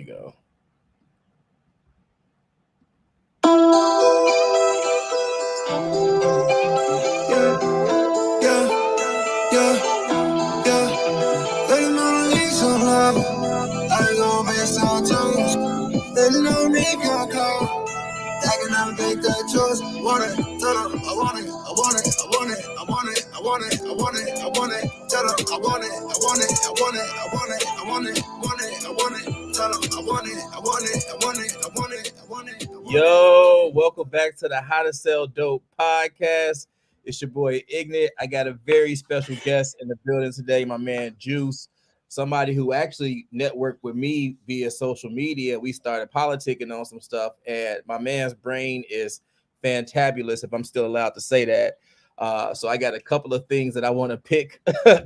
go. Yo, welcome back to the How to Sell Dope podcast. It's your boy Ignit. I got a very special guest in the building today, my man JUSE, somebody who actually networked with me via social media. We started politicking on some stuff, and my man's brain is fantabulous, if I'm still allowed to say that. So I got a couple of things that I want to pick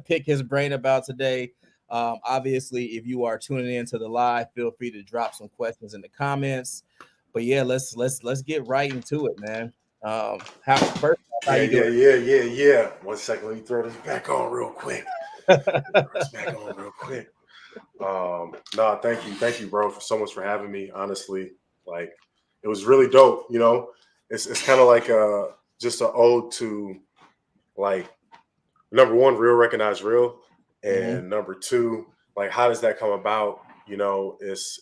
pick his brain about today. Obviously, if you are tuning into the live, feel free to drop some questions in the comments. But yeah, let's get right into it, man. How first off, how you doing? Yeah. 1 second, let me throw this back on real quick. No, thank you, bro, for so much for having me. Honestly, like it was really dope. You know, it's kind of like just an ode to like number one, real recognize real, and number two, like how does that come about? You know, is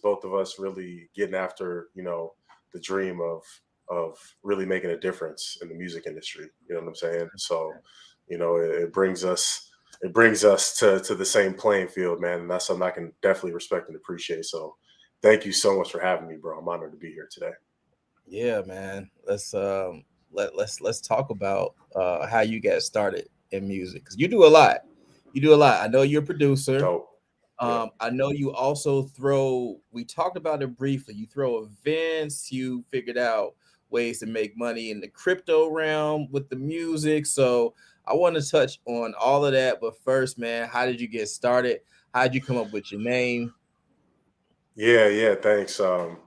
both of us really getting after the dream of really making a difference in the music industry. You know what I'm saying? So, it brings us to the same playing field, man, and that's something I can definitely respect and appreciate. So, thank you so much for having me, bro. I'm honored to be here today. Yeah, man. Let's talk about how you got started in music, because you do a lot. You do a lot. I know you're a producer. Dope. Yeah. I know you also throw. We talked about it briefly. You throw events. You figured out ways to make money in the crypto realm with the music. So I want to touch on all of that. But first, man, how did you get started? How did you come up with your name? Yeah, thanks. I've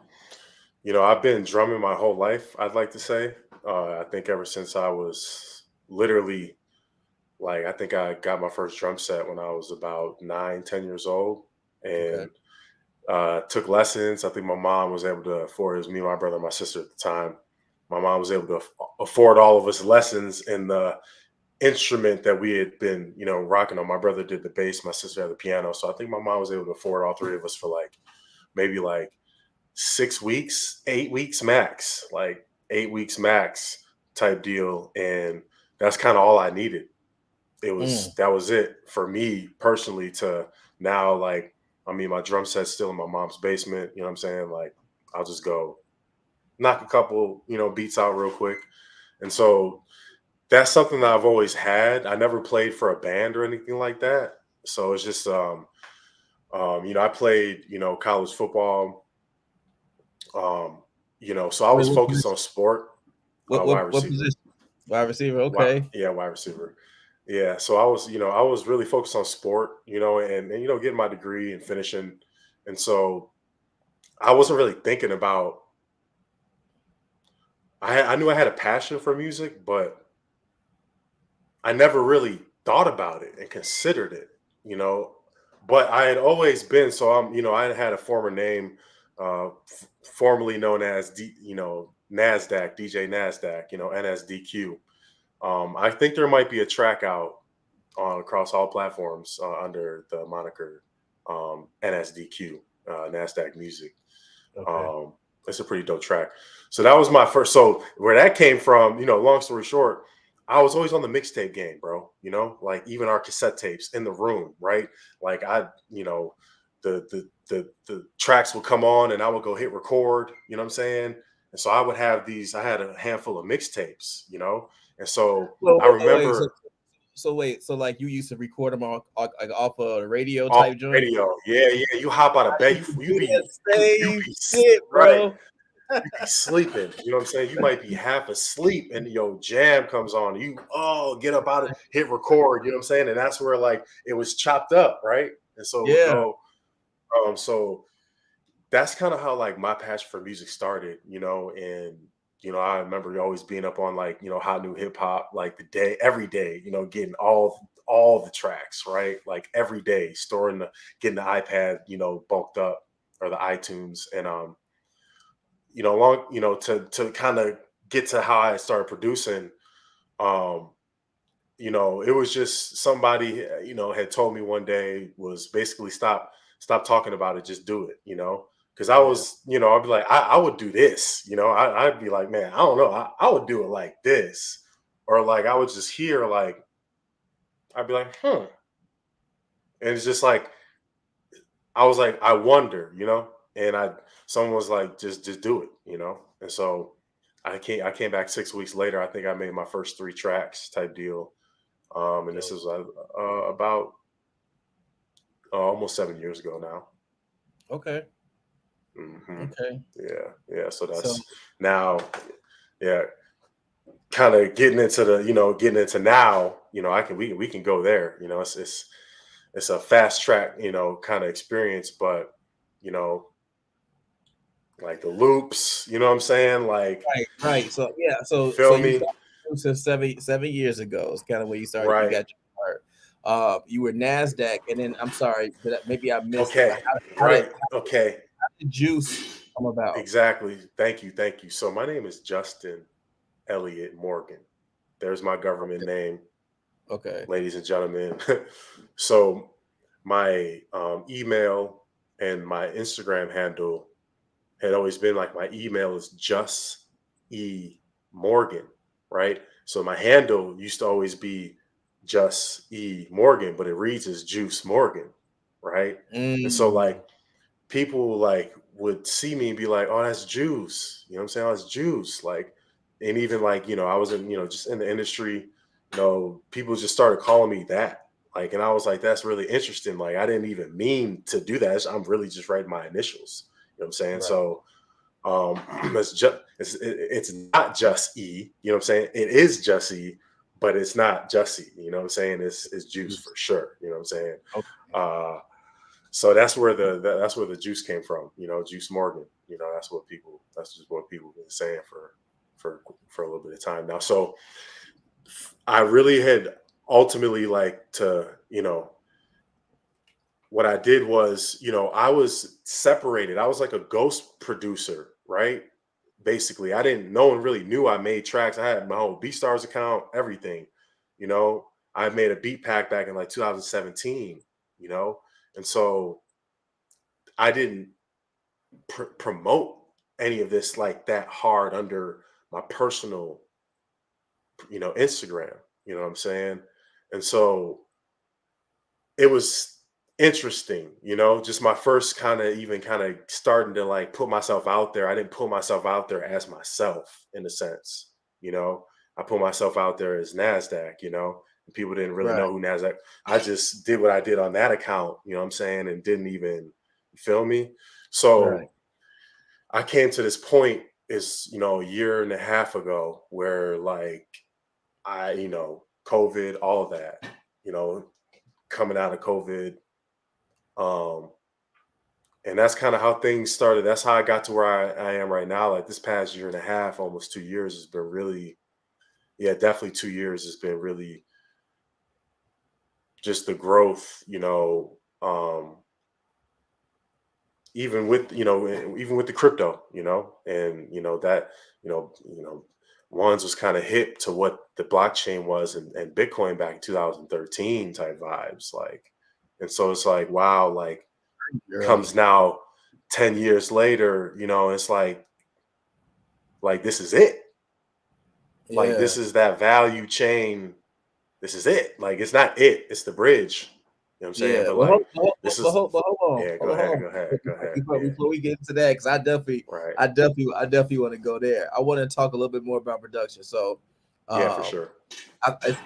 been drumming my whole life, I'd like to say. I think ever since I was literally like, I think I got my first drum set when I was about 9, 10 years old, Okay. and took lessons. I think my mom was able to afford, it was me, my brother, and my sister at the time. My mom was able to afford all of us lessons in the instrument that we had been, rocking on. My brother did the bass, my sister had the piano. So I think my mom was able to afford all three of us for like maybe like 6 weeks, 8 weeks max, like 8 weeks max type deal. And that's kind of all I needed. That was it for me personally to now, like, I mean, my drum set's still in my mom's basement. You know what I'm saying? Like, I'll just go knock a couple, beats out real quick. And so that's something that I've always had. I never played for a band or anything like that. So it's just, I played, college football. So I was What focused position? on sport, What wide what what receiver. position? Wide receiver. Okay. Wide receiver. Yeah. So I was really focused on sport, and getting my degree and finishing. And so I wasn't really thinking about, I knew I had a passion for music, but I never really thought about it and considered it, you know. But I had always been, so I had a former name, formerly known as Nasdaq, DJ Nasdaq, NSDQ. I think there might be a track out on across all platforms under the moniker NSDQ, Nasdaq Music. Okay. Um, it's a pretty dope track. So that was my first. So where that came from, long story short, I was always on the mixtape game, bro. Like even our cassette tapes in the room, right? Like the tracks would come on and I would go hit record. You know what I'm saying? And so I would have these. I had a handful of mixtapes, and so Well, I wait. So remember so wait. So like you used to record them like off of a radio off type joint. radio. Yeah. You hop out of bed. You You do be that you same be shit, right. bro. You be sleeping. You know what I'm saying? You might be half asleep and your jam comes on. You get up out of hit record, you know what I'm saying? And that's where like it was chopped up, right? And so it would Yeah. go, so that's kind of how like my passion for music started, and I remember always being up on like, hot new hip hop, like every day, getting all the tracks, right? Like every day, getting the iPad, bulked up or the iTunes, and long, to kind of get to how I started producing. Um, it was just somebody, had told me one day, was basically stop talking about it, just do it, because I Yeah. was, I'd be like, I would do this, I'd be like, man, I don't know, I would do it like this, or like I would just hear like, I'd be like, and it's just like, I was like, I wonder, and someone was like, just do it, and so I came back 6 weeks later. I think I made my first 3 tracks type deal. And this Dope. is about almost 7 years ago now. Okay. Hmm. Okay. Yeah. So So that's now, yeah, kind of getting into now. We can go there. It's a fast track, kind of experience, but you know, like the loops. You know what I'm saying? Like, right, right. So yeah, you so feel you me? started since 7 years ago. It's kind of where you started. You Right. got your start. You were Nasdaq, and then I'm sorry, but maybe I missed it. But Okay. Right. Okay. how did Juice come about? Exactly. Thank you. Thank you. So my name is Justin Elliott Morgan. There's my government name, Okay. ladies and gentlemen. So my email and my Instagram handle had always been like, my email is just E Morgan, right? So my handle used to always be just E Morgan, but it reads as Juice Morgan, right? And so Mm, like people like would see me and be like, "Oh, that's Juice." You know what I'm saying? Oh, that's Juice. Like, and even like, I was in, just in the industry, people just started calling me that. Like, and I was like, that's really interesting. Like, I didn't even mean to do that. I'm really just writing my initials. You know what I'm saying? right. So it's not just E, you know what I'm saying? It is just E, but it's not just E, you know what I'm saying? It's Juice Juice. for sure. You know what I'm saying? Okay. Uh so that's where the juice came from, Juice Morgan. That's just what people have been saying for a little bit of time now. So I really had ultimately like to, what I did was, I was separated. I was like a ghost producer, right? Basically, no one really knew I made tracks. I had my whole BeatStars account, everything, you know. I made a beat pack back in like 2017, you know, and so I didn't promote any of this like that hard under my personal, Instagram. You know what I'm saying? And so it was interesting, just my first kind of starting to like put myself out there. I didn't put myself out there as myself in a sense, you know. I put myself out there as NASDAQ, and people didn't really Right. know who NASDAQ. I just did what I did on that account, you know what I'm saying, and didn't even, you feel me? Right. So I came to this point is, a year and a half ago where like COVID, all of that, you know, coming out of COVID. Um, and that's kind of how things started. That's how I got to where I am right now. Like this past year and a half, almost 2 years has been really, yeah, definitely 2 years has been really just the growth, even with the crypto, and that, ones was kind of hip to what the blockchain was, and Bitcoin back in 2013 type vibes, like, and so it's like, wow, like comes Early. now 10 years later, it's like this is it, like Yeah. this is that value chain, this is it, like it's not it, it's the bridge, you know what I'm saying, Yeah. but Well, like this is, but hold on. yeah, go Hold ahead, on. go ahead, go ahead, yeah, Before we get into that, because right, I definitely want to go there. I want to talk a little bit more about production. So, yeah, for um, sure,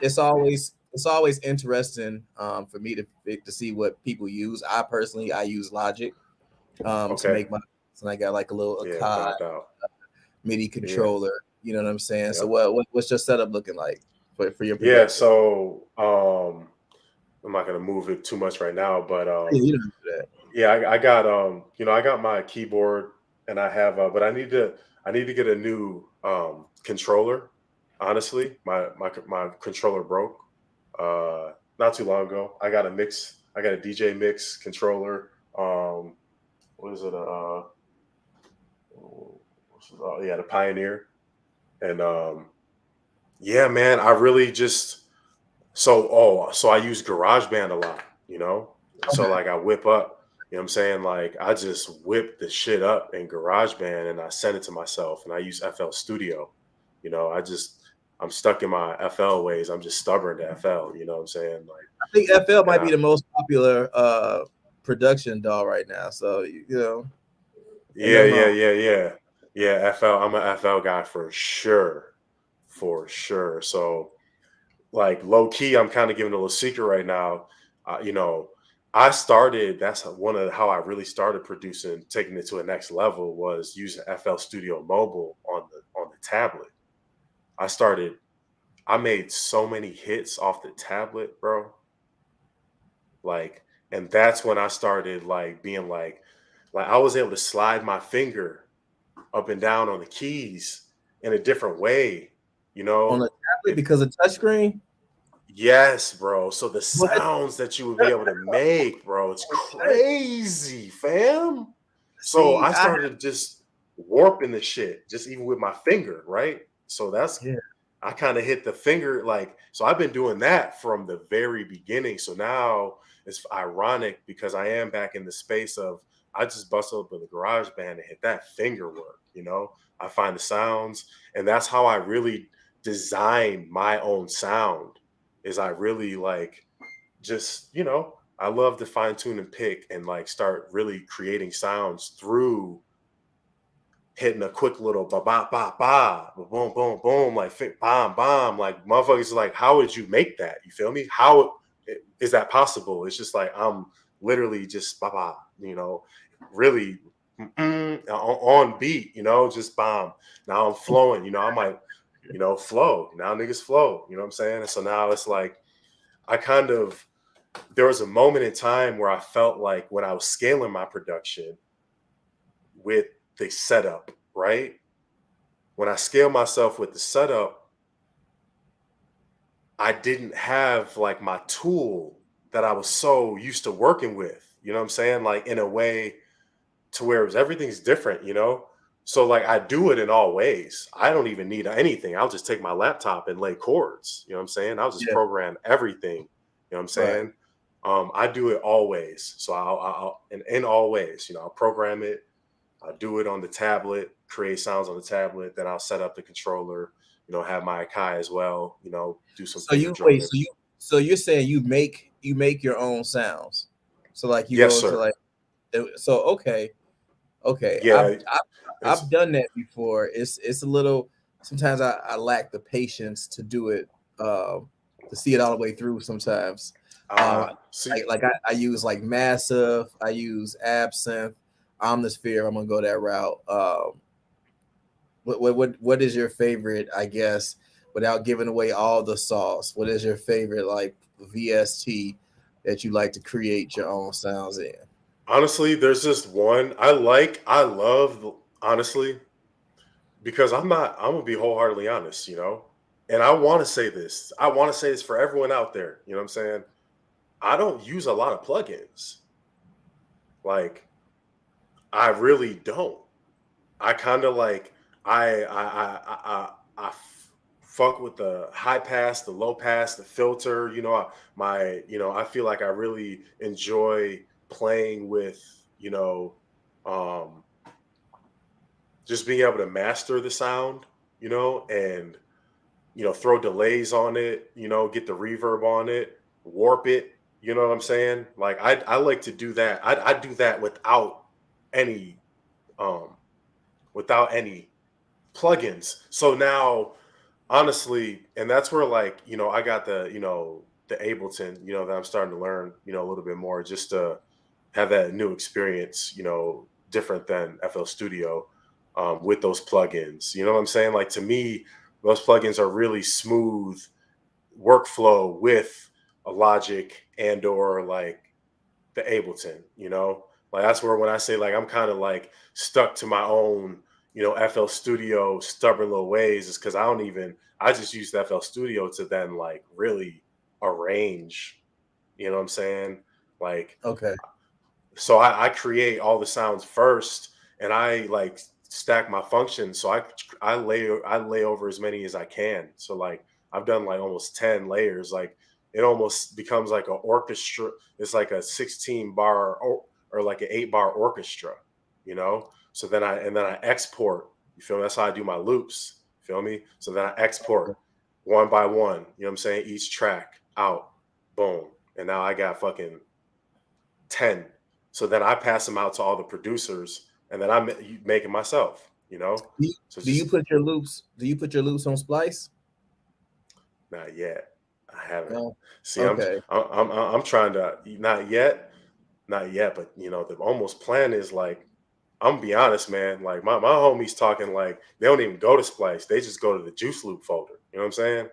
it's always interesting for me to see what people use. I use Logic to okay, make my, and I got like a little yeah, Akai without a doubt, MIDI yeah, controller. You know what I'm saying? So yep. what's your setup looking like for your Yeah, production? so I'm not gonna move it too much right now, but Yeah, you don't do that. yeah, I got my keyboard, and I have but I need to get a new controller. Honestly, my controller broke not too long ago. I got a DJ mix controller. what is it? Yeah, the Pioneer. And yeah, man, I really just so I use GarageBand a lot, you know? And so Okay. like I whip up, you know what I'm saying? Like I just whip the shit up in GarageBand and I send it to myself and I use FL Studio. You know, I'm stuck in my FL ways. I'm just stubborn to FL, you know what I'm saying? Like I think FL and might be the most popular production DAW right now. So you know, ain't yeah, nothing yeah, wrong. yeah, yeah. Yeah, FL, I'm a FL guy for sure. For sure. So like low key, I'm kind of giving a little secret right now. You know, I started. That's one of how I really started producing, taking it to a next level was using FL Studio Mobile on the tablet. I started. I made so many hits off the tablet, bro. Like, and that's when I started like being like I was able to slide my finger up and down on the keys in a different way. You On know, a tablet because of touchscreen. yes, bro. So the What? sounds that you would be able to make, bro, it's Shit. crazy, fam. So See, I started just warping the shit, just even with my finger, right? So that's yeah, I kind of hit the finger like so I've been doing that from the very beginning. So now it's ironic because I am back in the space of I just bust open the garage band and hit that finger work, you know. I find the sounds and that's how I really design my own sound is I really like just, you know, I love to fine tune and pick and like start really creating sounds through hitting a quick little ba ba ba ba, boom boom boom, like bomb bomb, like motherfuckers like, how would you make that? You feel me? How is that possible? It's just like I'm literally just ba ba, you know, really on beat, you know, just bomb. Now I'm flowing, you know, I might, you know, flow. Now niggas flow, you know what I'm saying? And so now it's like I kind of there was a moment in time where I felt like when I was scaling my production with the setup, right? When I scale myself with the setup, I didn't have like my tool that I was so used to working with. You know what I'm saying? Like in a way to where it was, everything's different, you know? So like I do it in all ways. I don't even need anything. I'll just take my laptop and lay chords. You know what I'm saying? I'll just yeah, program everything. You know what I'm right. saying? I do it always. So I'll and in all ways, you know, I'll program it. I'll do it on the tablet, create sounds on the tablet. Then I'll set up the controller, you know, have my Akai as well, you know, do some So finger you wait. drumming. So you're saying you make your own sounds. So like you Yes, go to sir. like so okay. Okay, Yeah. I've It's done that before. It's a little. Sometimes I lack the patience to do it, to see it all the way through. Sometimes, see, I use like Massive. I use Absinthe, Omnisphere. I'm gonna go that route. What is your favorite? I guess without giving away all the sauce, what is your favorite like VST that you like to create your own sounds in? honestly, there's just one I love honestly, because I'm gonna be wholeheartedly honest, you know. And I want to say this. I want to say this for everyone out there. You know what I'm saying? I don't use a lot of plugins. Like I really don't. I kind of like fuck with the high pass, the low pass, the filter. You know, I feel like I really enjoy playing with you know um just being able to master the sound, you know, and you know throw delays on it, you know, get the reverb on it, warp it. You know what I'm saying? Like I like to do that. I do that any um without any plugins. So now, honestly, and that's where like, you know, I got the Ableton, you know, that I'm starting to learn, you know, a little bit more just to have that new experience, you know, different than FL Studio with those plugins. You know what I'm saying? Like to me, those plugins are really smooth workflow with a Logic and or like the Ableton, you know? Like that's where when I say like I'm kind of like stuck to my own, you know, FL Studio stubborn little ways is because I just use the FL Studio to then like really arrange, you know what I'm saying? Like Okay. So I create all the sounds first, and I like stack my functions. So I lay over as many as I can. So like I've done like almost 10 layers. Like it almost becomes like an orchestra. It's like a 16 bar or like an 8 bar orchestra, you know. So then I export. You feel me? That's how I do my loops. Feel me? So then I export one by one. You know what I'm saying? Each track out, boom, and now I got fucking 10. So then I pass them out to all the producers, and then I make it myself, you know? Do you, So do you just put your loops? Do you put your loops on Splice? not yet. I haven't. No. See, Okay. I'm trying to not yet, but you know, the almost plan is like I'm gonna be honest, man. Like my homies talking like they don't even go to Splice. They just go to the Juice Loop folder. You know what I'm saying?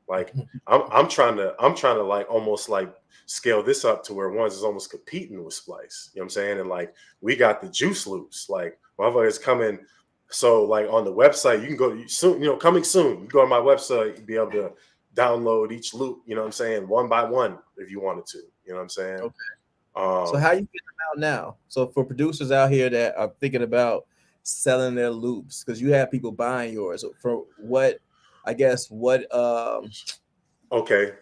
Like I'm trying to like almost like scale this up to where ones is almost competing with Splice. You know what I'm saying? And like we got the Juice Loops. Like motherfuckers coming. So like on the website, you can go soon, you know, coming soon. You go on my website, you be able to download each loop, you know what I'm saying, one by one if you wanted to. You know what I'm saying? Okay. So Um, how you getting them out now? So for producers out here that are thinking about selling their loops, because you have people buying yours. So for what, I guess what okay.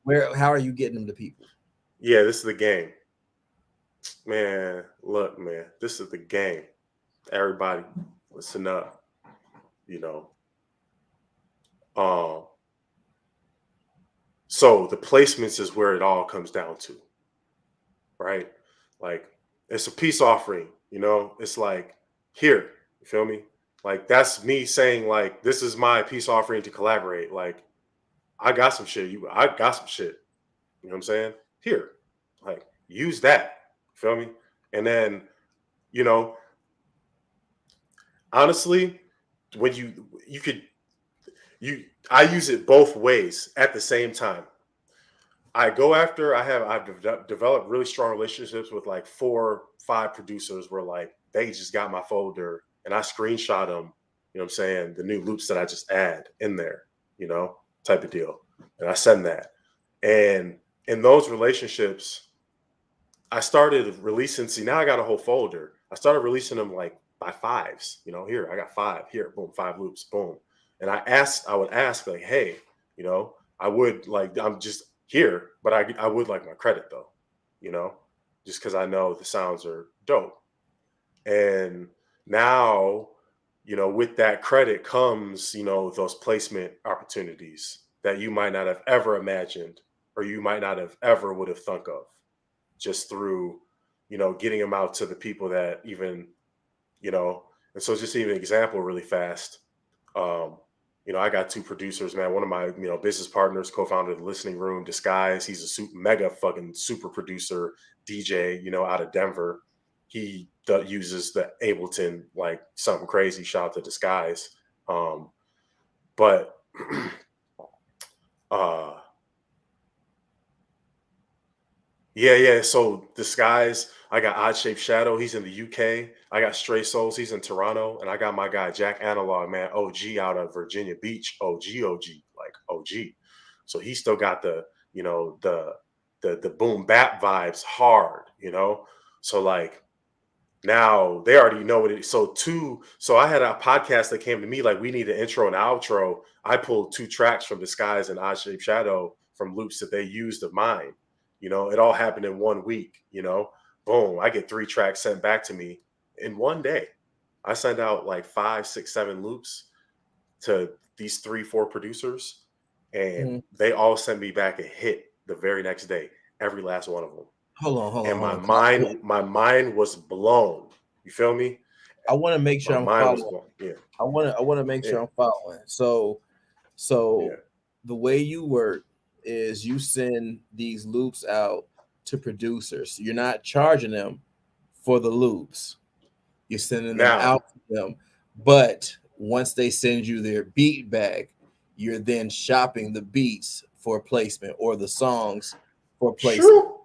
where how are you getting them to people? Yeah, this is the game. Man, look, man, this is the game. Everybody, listen up. You know, um, so the placements is where it all comes down to, right? Like, it's a peace offering. You know, it's like here. You feel me? Like that's me saying like this is my peace offering to collaborate. Like I got some shit. I got some shit. You know what I'm saying? Here, like use that. Feel me? And then you know, honestly, when you could you I use it both ways at the same time. I go after I've developed really strong relationships with like 4 5 producers where like they just got my folder and I screenshot them, you know what I'm saying, the new loops that I just add in there, you know, type of deal. And I send that. And in those relationships, I started releasing, see now I got a whole folder. I started releasing them like by fives, you know, here I got 5, here, boom, 5 loops, boom. And I would ask like, hey, you know, I would like, I'm just here, but I would like my credit though, you know, just because I know the sounds are dope. And now, you know, with that credit comes, you know, those placement opportunities that you might not have ever imagined or you might not have ever would have thunk of just through, you know, getting them out to the people that even, you know, and so just even an example really fast. Um, you know, I got 2 producers, man. One of my, you know, business partners, co-founder of the Listening Room, Disguise. He's a mega fucking super producer, DJ, you know, out of Denver. He uses the Ableton like something crazy. Shout out to Disguise. But uh Yeah, yeah. So Disguise, I got Odd Shape Shadow. He's in the UK. I got Stray Souls. He's in Toronto, and I got my guy Jack Analog, man, OG out of Virginia Beach. OG, like OG. So he still got the, you know, the boom bap vibes hard, you know. So like now they already know what it is. So I had a podcast that came to me like we need an intro and outro. I pulled 2 tracks from Disguise and Odd Shape Shadow from loops that they used of mine. You know, it all happened in 1 week, you know. Boom, I get 3 tracks sent back to me in one day. I send out like 5, 6, 7 loops to these 3, 4 producers, and Mhm. they all sent me back a hit the very next day, every last one of them. Hold on, hold on, And hold my on. mind, my mind was blown. You feel me? I want to make sure My I'm mind was following. blown. Yeah, I want to make yeah, sure I'm following. So yeah. the way you work is you send these loops out to producers. You're not charging them for the loops. You're sending them Now, out to them. But once they send you their beat back, you're then shopping the beats for placement or the songs for placement. shroop,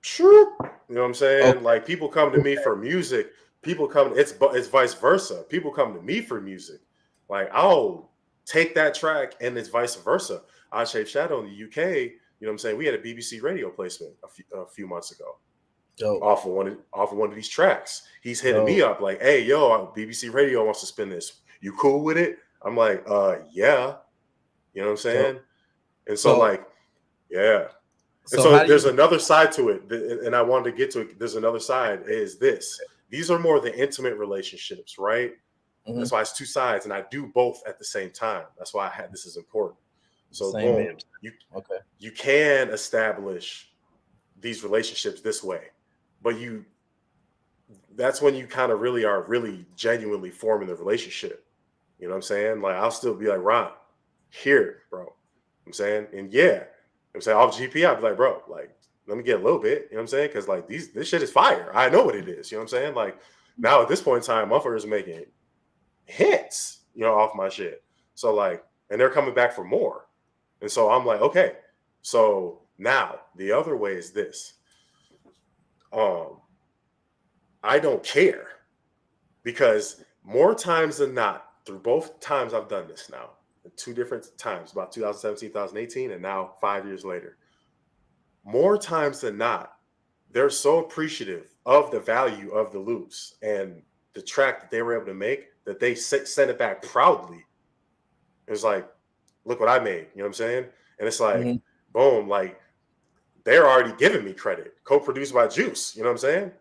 shroop. You know what I'm Okay. saying? Like people come to me for music. People come. It's vice versa. People come to me for music. Like I'll take that track, and it's vice versa. I Shape Shadow in the UK. You know what I'm saying? We had a BBC radio placement a few months ago. Dope. off of one of these tracks. He's hitting me Dope. up like, "Hey, yo, BBC Radio wants to spin this. You cool with it?" I'm like, yeah. You know what I'm Dope. saying? And so So like, yeah. And so so how do there's you another side to it, and I wanted to get to it. There's another side is this. These are more the intimate relationships, right? mhm, That's why it's two sides, and I do both at the same time. That's why I had this is important. So same man? boom, you Okay. you can establish these relationships this way, but that's when you kind of really are really genuinely forming the relationship. You know what I'm saying? Like I'll still be like, Ron, here, bro. I'm saying, and yeah, I'm saying off GP, I'd be like, bro, like, let me get a little bit, you know what I'm saying? Because like this shit is fire. I know what it is, you know what I'm saying? Like now at this point in time, motherfuckers making hits, off my shit. So like, and they're coming back for more. And so I'm like, okay. So now the other way is this. Um, I don't care because more times than not, through both times I've done this now, two different times, about 2017, 2018, and now 5 years later, more times than not, they're so appreciative of the value of the loops and the track that they were able to make that they send it back proudly. It's like, look what I made, you know what I'm saying? And it's like, Mhm. boom, like they're already giving me credit, co-produced by Juice, you know what I'm saying?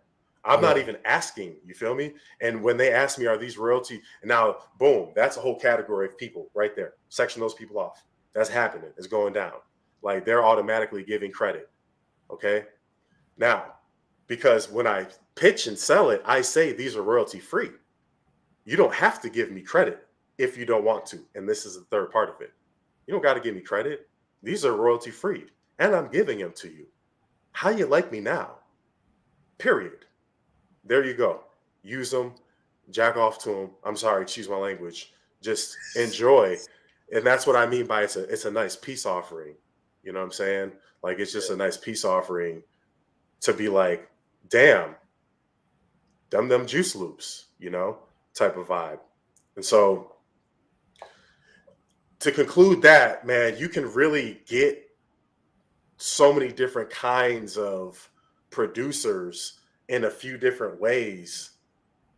I'm not Yeah. even asking, you feel me? And when they ask me, are these royalty? And now, boom, that's a whole category of people right there. Section those people off. That's happening. It's going down. Like they're automatically giving credit. Okay. Now, because when I pitch and sell it, I say these are royalty free. You don't have to give me credit if you don't want to. And this is the third part of it. You don't got to give me credit. These are royalty free. And I'm giving them to you. How you like me now? Period. There you go. Use them, jack off to them. I'm sorry, excuse my language. Just enjoy. And that's what I mean by it's a nice peace offering. You know what I'm saying? Like it's just a nice peace offering to be like, damn, them juice loops, type of vibe. And so to conclude that, man, you can really get so many different kinds of producers in a few different ways,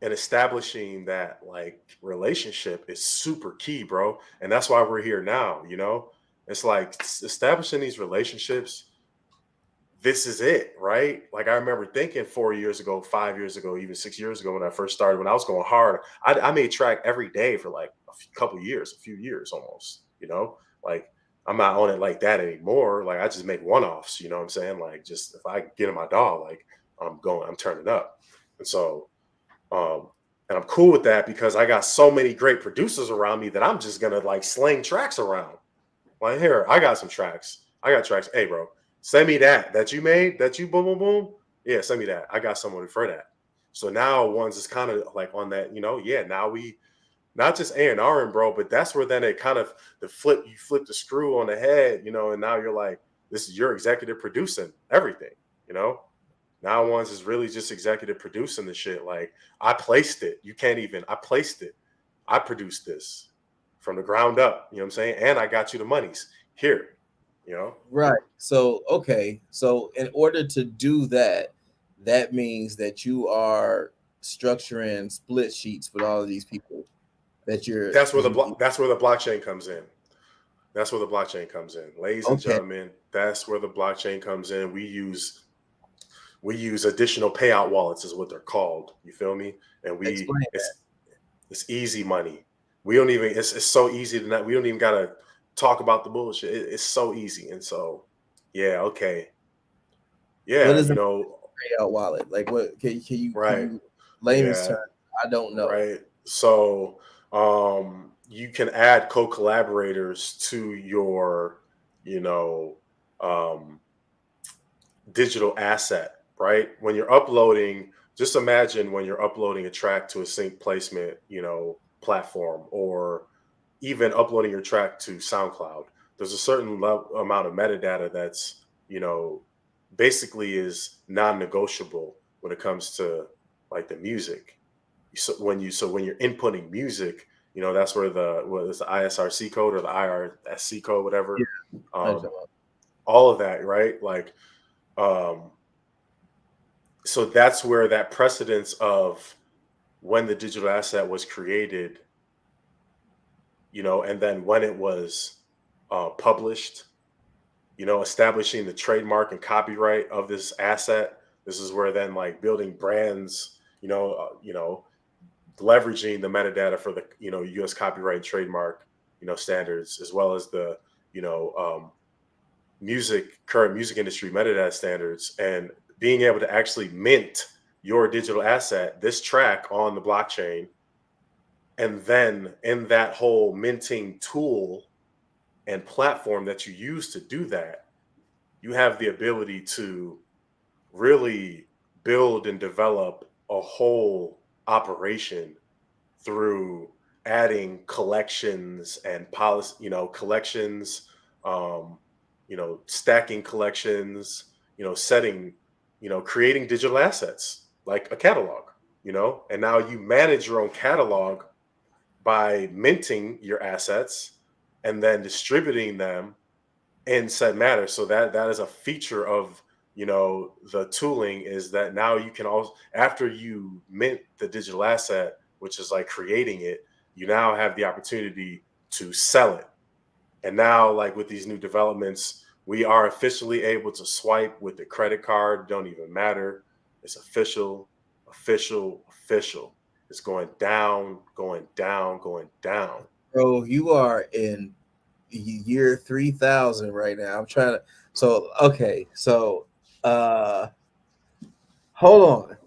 and establishing that like relationship is super key, bro. And that's why we're here now. It's like establishing these relationships. This is it, right? Like I remember thinking 4 years ago, 5 years ago, even 6 years ago when I first started, when I was going hard, I made track every day for like couple years, a few years almost. Like I'm not on it like that anymore. Like I just make one-offs, you know what I'm saying? Like just if I get in my dog, like I'm turning up. And so um, and I'm cool with that because I got so many great producers around me that I'm just gonna like sling tracks around. Like here, I got some tracks. I got tracks. Hey, bro, send me that you made, that you boom boom boom. Yeah, send me that. I got someone for that. So now one's is kind of like on that, yeah. Now we not just A&R, bro, but that's where then it kind of you flip the screw on the head, and now you're like, this is your executive producing everything, you know. Now one's is really just executive producing the shit. Like I placed it. You can't even. I placed it. I produced this from the ground up. You know what I'm saying? And I got you the monies here. You know. Right. So, okay. So, in order to do that, that means that you are structuring split sheets with all of these people that you're That's where because the you block. That's where the blockchain comes in. That's where the blockchain comes in, ladies and okay. gentlemen. That's where the blockchain comes in. We use additional payout wallets, is what they're called. You feel me? And Explain that. it's easy money. We don't even. It's so easy to not. We don't even gotta talk about the bullshit. It's so easy. And so, yeah, okay, What yeah, is a payout wallet? Like what can right, you layman's yeah, term? I don't know. right. So, you can add co-collaborators to your, you know, um, digital asset, right? When you're uploading, just imagine when you're uploading a track to a sync placement, platform, or even uploading your track to SoundCloud. There's a certain amount of metadata that's, basically is non-negotiable when it comes to like the music. So when you're inputting music, that's where it's the ISRC code or the IRSC code, whatever. Yeah. I Um, understand. all of that, right? Like um so that's where that precedence of when the digital asset was created, and then when it was published, establishing the trademark and copyright of this asset. This is where then like building brands, leveraging the metadata for the U.S. copyright and trademark standards, as well as the you know current music industry metadata standards, and being able to actually mint your digital asset, this track on the blockchain, and then in that whole minting tool and platform that you use to do that, you have the ability to really build and develop a whole operation through adding collections and policy, collections, um, stacking collections, setting, creating digital assets like a catalog, and now you manage your own catalog by minting your assets and then distributing them in said matter. So that is a feature of the tooling, is that now you can also, after you mint the digital asset, which is like creating it, you now have the opportunity to sell it. And now, like with these new developments, we are officially able to swipe with the credit card. Don't even matter. It's official, official, official. It's going down, going down, going down. Bro, you are in year 3000 right now. I'm trying to. So okay, so hold on.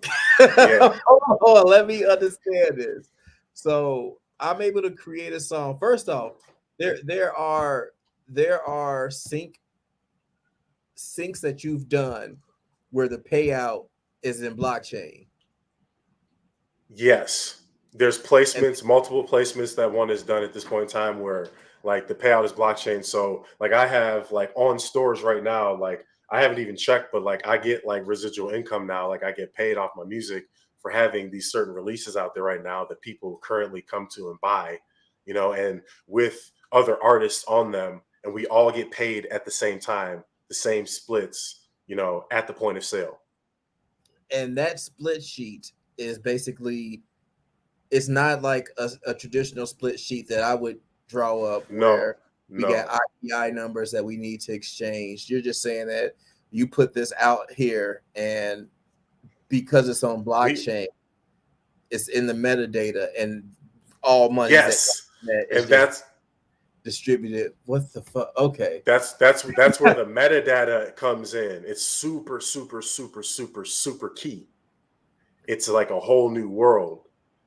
Yeah. Hold on, let me understand this. So I'm able to create a song. First off, there are syncs that you've done where the payout is in blockchain. Yes. There's And placements, multiple placements that one is done at this point in time where like the payout is blockchain. So like I have like on stores right now, like I haven't even checked, but like I get like residual income now. Like I get paid off my music for having these certain releases out there right now that people currently come to and buy, and with other artists on them, and we all get paid at the same time, the same splits, at the point of sale. and that split sheet is basically, it's not like a traditional split sheet that I would draw up No, where we got no. IPI numbers that we need to exchange. You're just saying that you put this out here, and because it's on We blockchain, it's in the metadata, and all monies that come Yes, from that is and just distributed. What the fuck? Okay. that's where the metadata comes in. It's super, super, super, super, super key. It's like a whole new world.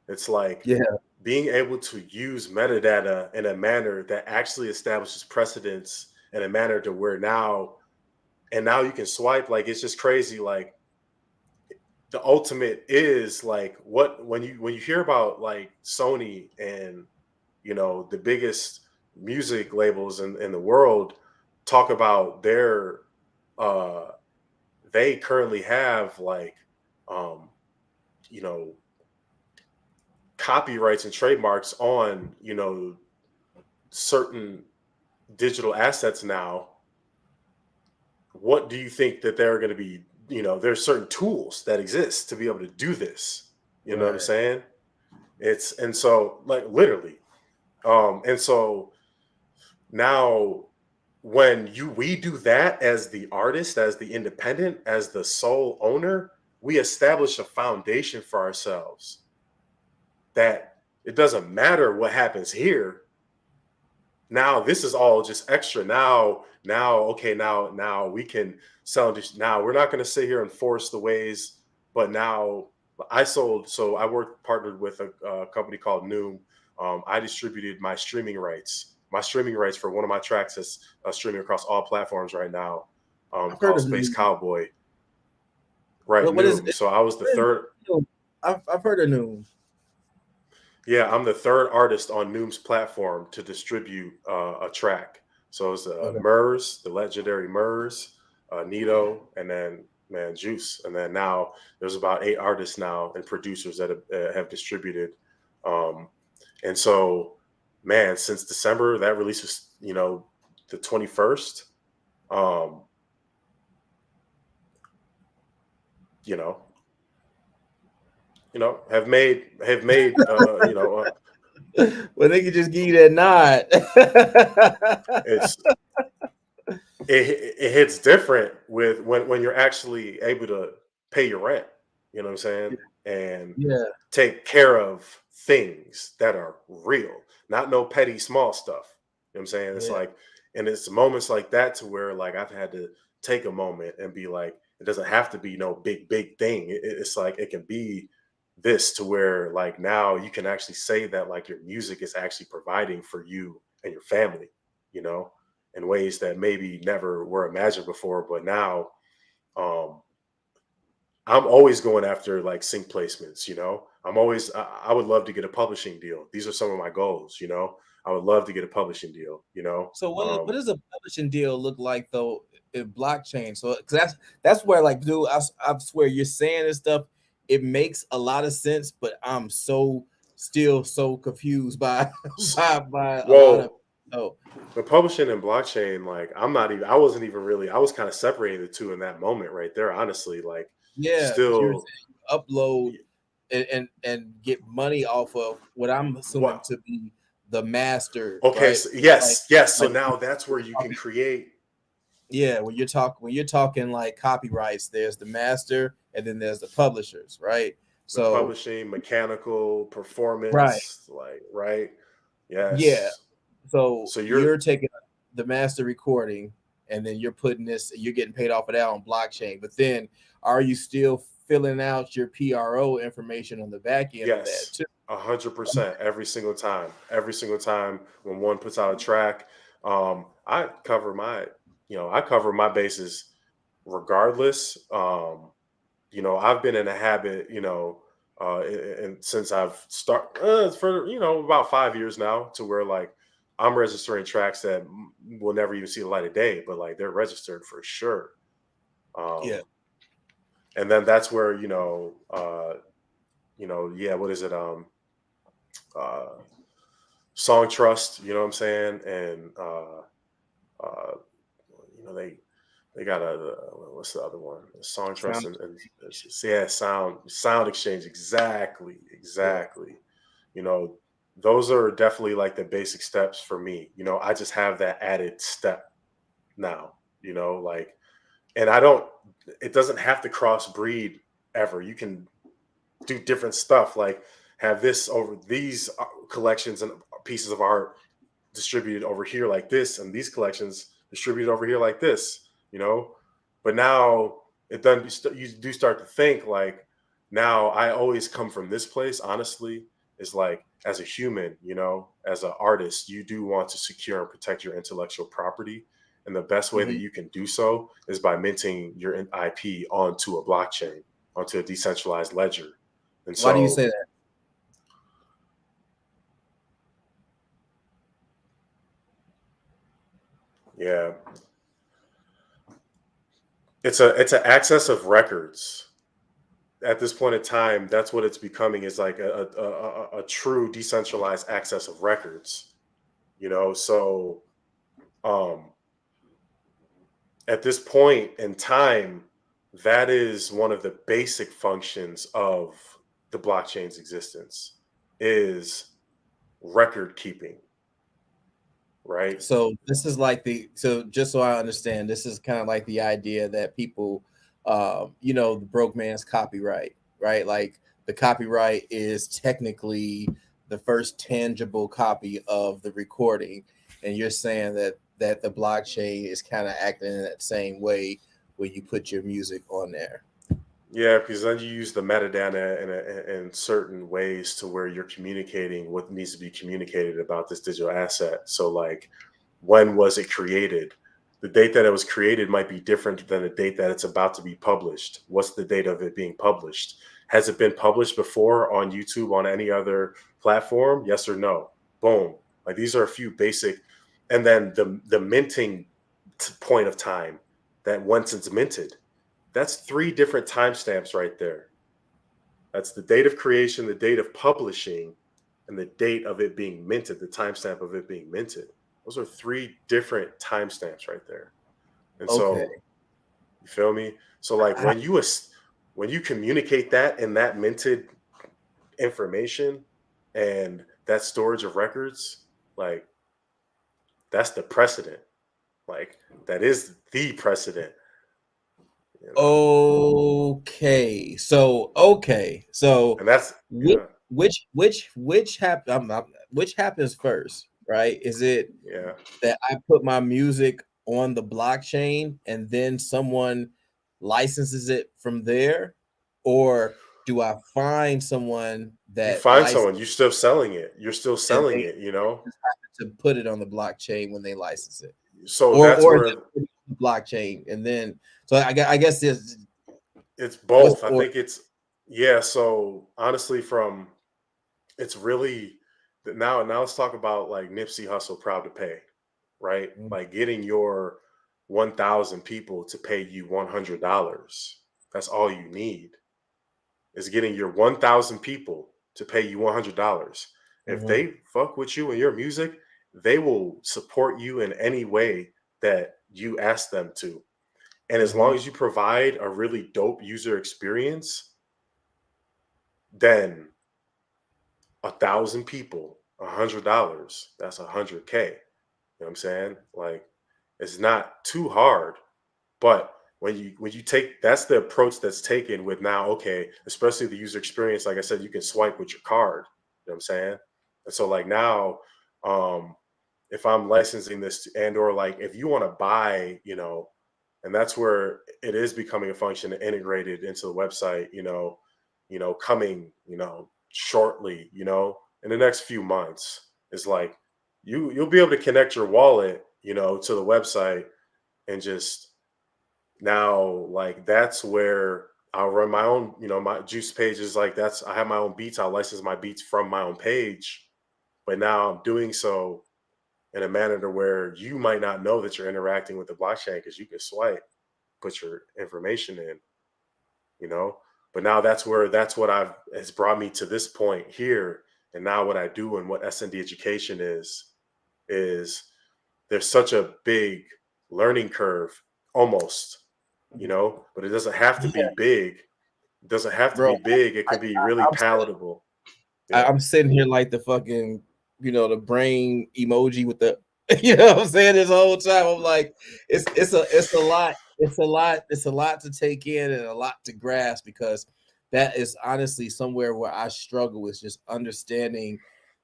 It's like Yeah. being able to use metadata in a manner that actually establishes precedence in a manner to where now you can swipe. Like it's just crazy. Like the ultimate is like what when you hear about like Sony and the biggest music labels in the world talk about their uh they currently have like um you know copyrights and trademarks on certain digital assets now. What do you think that they're going to be, there's certain tools that exist to be able to do this, you know what I'm Right. saying? It's and so like literally and so now when we do that as the artist, as the independent, as the sole owner, we establish a foundation for ourselves that it doesn't matter what happens here. Now this is all just extra. Okay, now we can sell this. Now we're not going to sit here and force the ways, but now so I worked partnered with a company called Noom. I distributed my streaming rights for one of my tracks that's streaming across all platforms right now, I've heard called of Space new. Cowboy. Right, What is Noom. it? So I was the third. I've heard of new. Yeah, I'm the third artist on Noom's platform to distribute a track. So it's Okay. Murs, the legendary Murs, Nito, and then man Juice, and then now there's about 8 artists now and producers that have distributed. Um, and so, man, since December, that release was the 21st. Um, you know, Well, they could just give you that nod. it's it hits different with when you're actually able to pay your rent, you know what I'm saying? And Yeah, take care of things that are real, not no petty small stuff. You know what I'm saying? It's yeah. like, and it's moments like that to where like I've had to take a moment and be like, it doesn't have to be no big thing. It's like it can be this to where like now you can actually say that like your music is actually providing for you and your family, you know, in ways that maybe never were imagined before. But now um I'm always going after like sync placements, you know. I would love to get a publishing deal. These are some of my goals, you know. I would love to get a publishing deal, you know. So what does a publishing deal look like though in blockchain? So because that's where like, dude, I swear you're saying this stuff, it makes a lot of sense, but I'm so still so confused by by a lot of Well, oh the publishing and blockchain, like I wasn't even really, I was kind of separating the two in that moment right there, honestly. Like yeah, because you were still saying you upload and get money off of what I'm assuming what to be the master, okay, right? so Like yes. So like now that's where you can create yeah, when you're talking like copyrights, there's the master and then there's the publishers, right? the So publishing, mechanical, right, performance, like right. yeah. Yes. So So you're you're taking the master recording and then you're putting this, you're getting paid off of that on blockchain. But then are you still filling out your PRO information on the back end of that yes, too? 100% every single time. Every single time when one puts out a track, I cover my, I cover my bases regardless. I've been in a habit, and since I've for about 5 years now, to where like I'm registering tracks that will never even see the light of day, but like they're registered for sure. Yeah. Um, and then that's where yeah, what is it? Uh, Song Trust, you know what I'm saying? And uh, they got what's the other one? Song Trust Sound and yeah, Sound Exchange. Exactly, yeah. exactly. You know, those are definitely like the basic steps for me. I just have that added step now. Like, and I don't. It doesn't have to cross breed ever. You can do different stuff like have this over these collections and pieces of art distributed over here like this and these collections distributed over here like this. But now it then you do start to think like now I always come from this place honestly is like as a human, as an artist you do want to secure and protect your intellectual property, and the best way that Mhm. you can do so is by minting your IP onto a blockchain, onto a decentralized ledger. And Why do you say so that? yeah, it's an access of records. At this point in time, that's what it's becoming, is like a true decentralized access of records. So um, at this point in time, that is one of the basic functions of the blockchain's existence is record keeping, right? So this is like the so just so I understand, this is kind of like the idea that people, the broke man's copyright, right? Like the copyright is technically the first tangible copy of the recording, and you're saying that the blockchain is kind of acting in that same way when you put your music on there. Yeah, because then you use the metadata in certain ways to where you're communicating what needs to be communicated about this digital asset. So, like, when was it created? The date that it was created might be different than the date that it's about to be published. What's the date of it being published? Has it been published before on YouTube, on any other platform? Yes or no? Boom. Like, these are a few basic. And then the minting point of time, that once it's minted, that's three different timestamps right there. That's the date of creation, the date of publishing, and the date of it being minted, the timestamp of it being minted. Those are three different timestamps right there. And Okay. so, you feel me? So like How- when you communicate that in that minted information and that storage of records, like that's the precedent. Like that is the precedent, you know. So And that's which yeah, which happens first, right? Is it yeah. that I put my music on the blockchain and then someone licenses it from there, or do I find someone You that find license someone, you're still selling it. You're still and selling they it, you know. just happen to put it on the blockchain when they license it, So that's or just where put it on the blockchain and then so I guess this it's what's both. the I order? think it's yeah. So honestly, from it's really now let's talk about like Nipsey Hussle, Proud to Pay, right? Mhm, Like getting your 1,000 people to pay you $100. That's all you need is getting your 1,000 people to pay you $100. If mhm, they fuck with you and your music, they will support you in any way that you ask them to. And as long mhm, as you provide a really dope user experience, then 1,000 people, $100, that's 100K. You know what I'm saying? Like it's not too hard. But when you take that's the approach that's taken with now, okay, especially the user experience, like I said, you can swipe with your card. You know what I'm saying? And so like now, um, if I'm licensing this and or like if you want to buy, and that's where it is becoming a function integrated into the website, coming, shortly, in the next few months. It's like you'll be able to connect your wallet, to the website and just now, like that's where I'll run my own, my juice pages. Like that's I have my own beats. I'll license my beats from my own page. But now I'm doing so in a manner to where you might not know that you're interacting with the blockchain because you can swipe, put your information in, you know. But now that's what I've has brought me to this point here. And now what I do and what SND education is there's such a big learning curve almost, mhm. but it doesn't have to Yeah, be big. It doesn't have to bro. be big. It I, could be really I'm sitting, palatable. Yeah. I'm sitting here like the fucking, the brain emoji with the, what I'm saying this whole time. I'm like, it's a lot. It's a lot to take in and a lot to grasp because that is honestly somewhere where I struggle with just understanding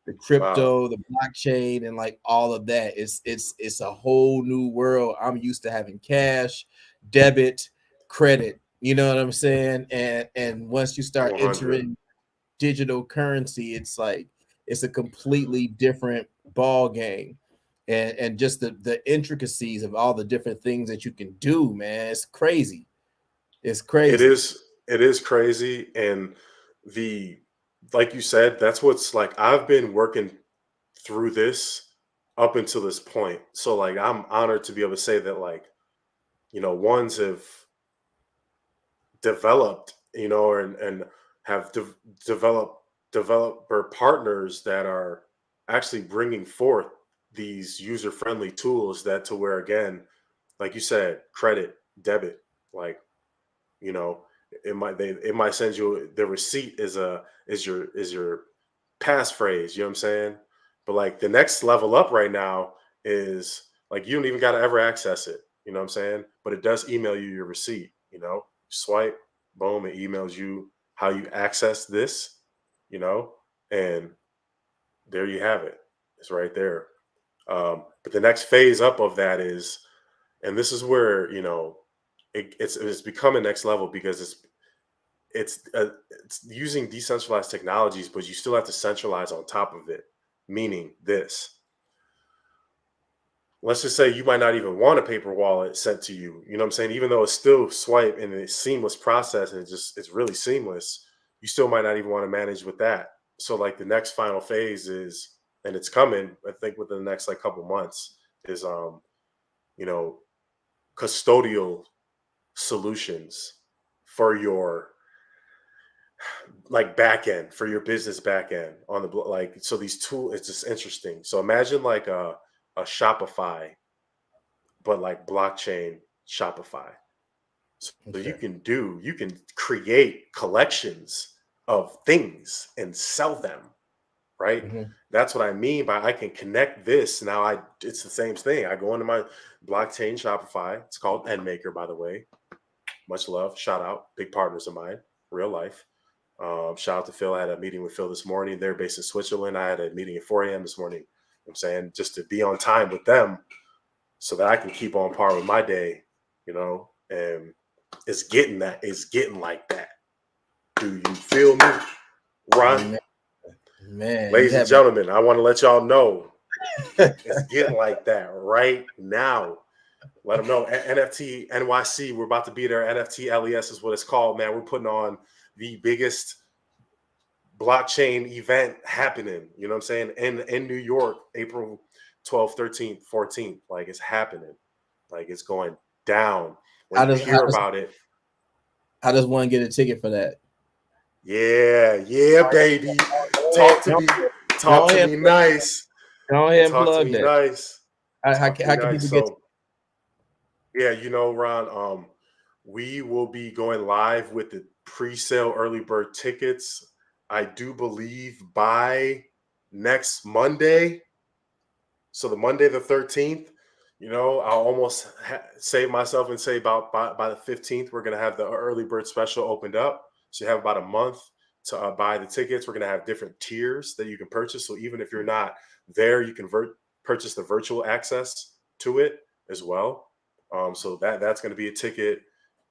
the Wow. crypto, the blockchain, and like all of that. It's a whole new world. I'm used to having cash, debit, credit. You know what I'm saying? And once you start 100. entering digital currency, it's like it's a completely different ball game. And just the intricacies of all the different things that you can do, man, it's crazy. It's It crazy. is it is crazy. And the like you said, that's what's like I've been working through this up until this point. So like I'm honored to be able to say that like, ones have developed, and have developed developer partners that are actually bringing forth these user friendly tools that to where again, like you said, credit, debit, like you know, it might send you the receipt is your passphrase. You know what I'm saying? But like the next level up right now is like you don't even got to ever access it. You know what I'm saying? But it does email you your receipt. Swipe, boom, it emails you how you access this. And there you have it. It's right there. But the next phase up of that is, and this is where it's becoming next level because it's using decentralized technologies, but you still have to centralize on top of it. Meaning this, let's just say you might not even want a paper wallet sent to you. You know what I'm saying? Even though it's still swipe and it's seamless process and it's really seamless, you still might not even want to manage with that. So like the next final phase is, and it's coming, I think within the next like couple months, is you know, custodial solutions for your like back end for your business back end on the like so these tools it's just interesting. So imagine like a Shopify but like blockchain Shopify. So Okay. you can create collections of things and sell them, right? Mm-hmm. That's what I mean by I can connect this. Now it's the same thing. I go into my blockchain Shopify. It's called Endmaker, by the way. Much love. Shout out. Big partners of mine, real life. Shout out to Phil. I had a meeting with Phil this morning. They're based in Switzerland. I had a meeting at 4 a.m. this morning. I'm saying just to be on time with them so that I can keep on par with my day, and it's getting like that. Do you feel me, Ron? Man, man, you Ladies and have me. gentlemen, I want to let y'all know it's getting like that right now. Let them know. NFT NYC, we're about to be there. NFT LES is what it's called, man. We're putting on the biggest blockchain event happening. You know what I'm saying? In New York, April 12th, 13th, 14th. Like it's happening. Like it's going down. When How you does how hear does about it, how does one get a ticket for that? yeah, baby. Go ahead, Talk to me. go Talk to ahead, me nice. go ahead and Talk to plug me that. nice. How, Talk to me how can nice. people get? So yeah, Ron, we will be going live with the pre-sale early bird tickets. I do believe by next Monday. So the Monday the 13th, I'll almost save myself and say about by the 15th, we're going to have the early bird special opened up. So you have about a month to buy the tickets. We're going to have different tiers that you can purchase. So even if you're not there, you can purchase the virtual access to it as well. So that's going to be a ticket.